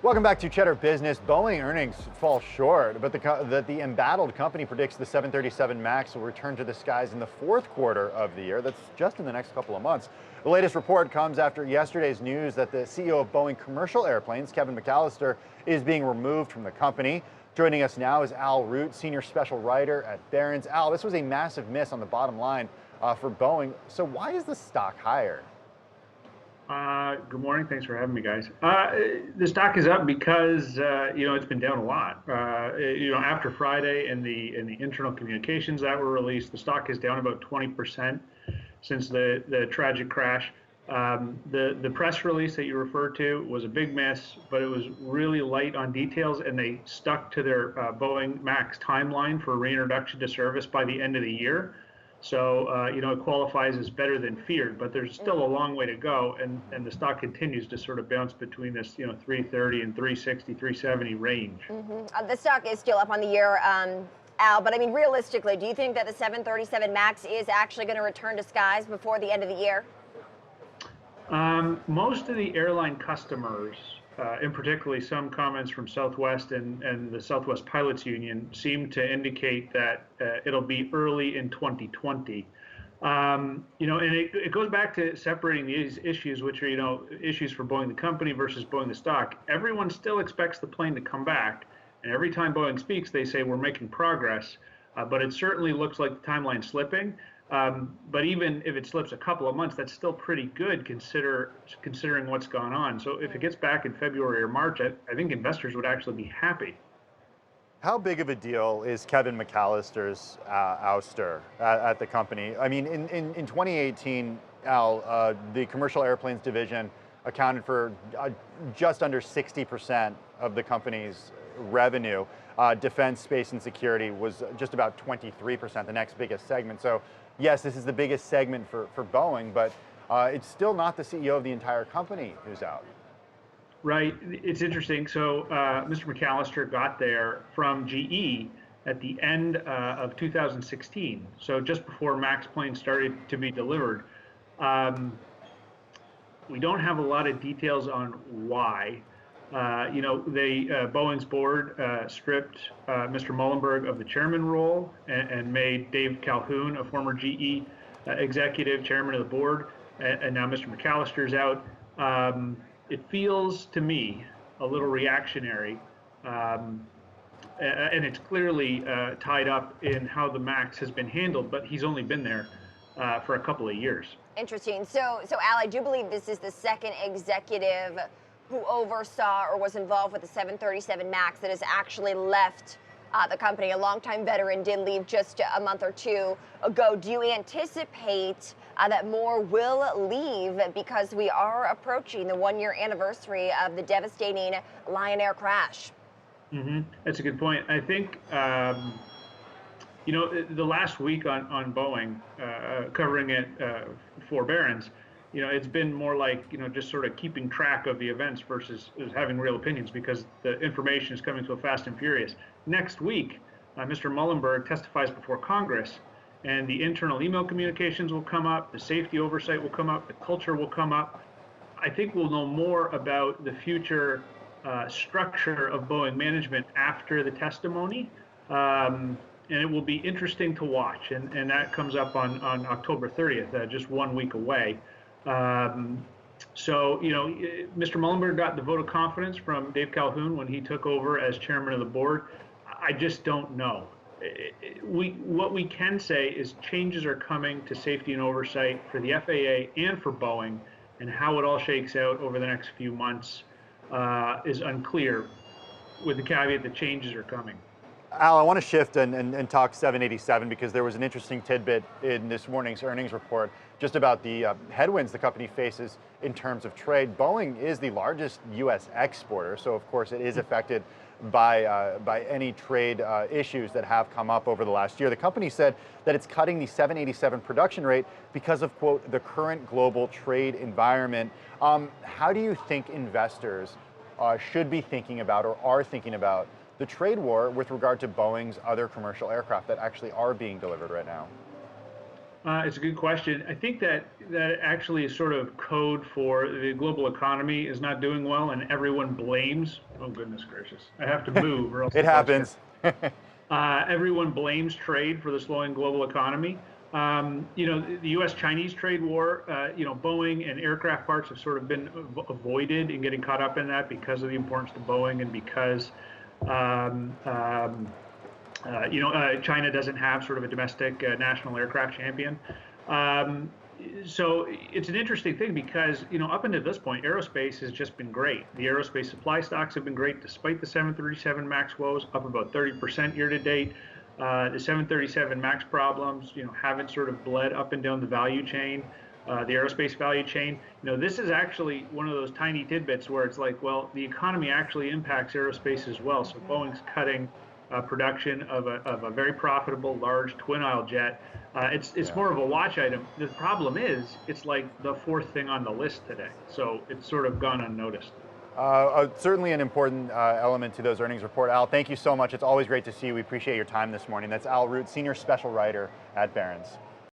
Welcome back to Cheddar Business. Boeing earnings fall short, but the embattled company predicts the 737 MAX will return to the skies in the fourth quarter of the year. That's just in the next couple of months. The latest report comes after yesterday's news that the CEO of Boeing Commercial Airplanes, Kevin McAllister, is being removed from the company. Joining us now is Al Root, senior special writer at Barron's. Al, this was a massive miss on the bottom line for Boeing. So why is the stock higher? Good morning. Thanks for having me, guys. The stock is up because it's been down a lot. After Friday and the internal communications that were released, the stock is down about 20% since the tragic crash. The press release that you referred to was a big miss, but it was really light on details, and they stuck to their Boeing MAX timeline for reintroduction to service by the end of the year. So, it qualifies as better than feared, but there's still a long way to go, and the stock continues to sort of bounce between this, 330 and 360, 370 range. The stock is still up on the year, Al, but I mean, realistically, do you think that the 737 MAX is actually going to return to skies before the end of the year? Most of the airline customers, and particularly some comments from Southwest and the Southwest Pilots Union, seem to indicate that it'll be early in 2020. And it goes back to separating these issues, which are, issues for Boeing the company versus Boeing the stock. Everyone still expects the plane to come back. And every time Boeing speaks, they say we're making progress. But it certainly looks like the timeline's slipping. But even if it slips a couple of months, that's still pretty good considering what's gone on. So if it gets back in February or March, I think investors would actually be happy. How big of a deal is Kevin McAllister's ouster at the company? I mean, in 2018, Al, the commercial airplanes division accounted for just under 60% of the company's revenue. Defense, space, and security was just about 23%, the next biggest segment. So yes, this is the biggest segment for Boeing, but it's still not the CEO of the entire company who's out. Right. It's interesting. So Mr. McAllister got there from GE at the end of 2016, so just before MAX planes started to be delivered. We don't have a lot of details on why. Boeing's board stripped Mr. Muhlenberg of the chairman role and made Dave Calhoun, a former GE executive, chairman of the board, and now Mr. McAllister's out. It feels to me a little reactionary, and it's clearly tied up in how the MAX has been handled, but he's only been there for a couple of years. Interesting. So Al, I do believe this is the second executive who oversaw or was involved with the 737 MAX that has actually left the company. A longtime veteran did leave just a month or two ago. Do you anticipate that more will leave because we are approaching the one-year anniversary of the devastating Lion Air crash? That's a good point. I think, the last week on Boeing, covering it for Barron's, it's been more like, just sort of keeping track of the events versus having real opinions, because the information is coming so fast and furious. Next week, Mr. Muhlenberg testifies before Congress, and the internal email communications will come up, the safety oversight will come up, the culture will come up. I think we'll know more about the future structure of Boeing management after the testimony, and it will be interesting to watch. And that comes up on October 30th, just 1 week away. Mr. Muhlenberg got the vote of confidence from Dave Calhoun when he took over as chairman of the board. I just don't know. What we can say is changes are coming to safety and oversight for the FAA and for Boeing, and how it all shakes out over the next few months is unclear, with the caveat that changes are coming. Al, I want to shift and talk 787, because there was an interesting tidbit in this morning's earnings report just about the headwinds the company faces in terms of trade. Boeing is the largest U.S. exporter, so of course it is affected by any trade issues that have come up over the last year. The company said that it's cutting the 787 production rate because of, quote, the current global trade environment. How do you think investors should be thinking about, or are thinking about, the trade war with regard to Boeing's other commercial aircraft that actually are being delivered right now? It's a good question. I think that actually is sort of code for the global economy is not doing well, and everyone blames. Oh goodness gracious! I have to move, or else It the bus happens. everyone blames trade for the slowing global economy. The U.S.-Chinese trade war, Boeing and aircraft parts have sort of been avoided in getting caught up in that because of the importance to Boeing and because China doesn't have sort of a domestic national aircraft champion. So it's an interesting thing because, up until this point, aerospace has just been great. The aerospace supply stocks have been great despite the 737 MAX woes, up about 30% year to date. The 737 MAX problems, haven't sort of bled up and down the value chain, the aerospace value chain. This is actually one of those tiny tidbits where it's like, well, the economy actually impacts aerospace as well. So Boeing's cutting production of a very profitable large twin aisle jet. It's more of a watch item. The problem is it's like the fourth thing on the list today, so it's sort of gone unnoticed. Certainly an important element to those earnings report. Al, thank you so much. It's always great to see you. We appreciate your time this morning. That's Al Root, Senior Special Writer at Barron's.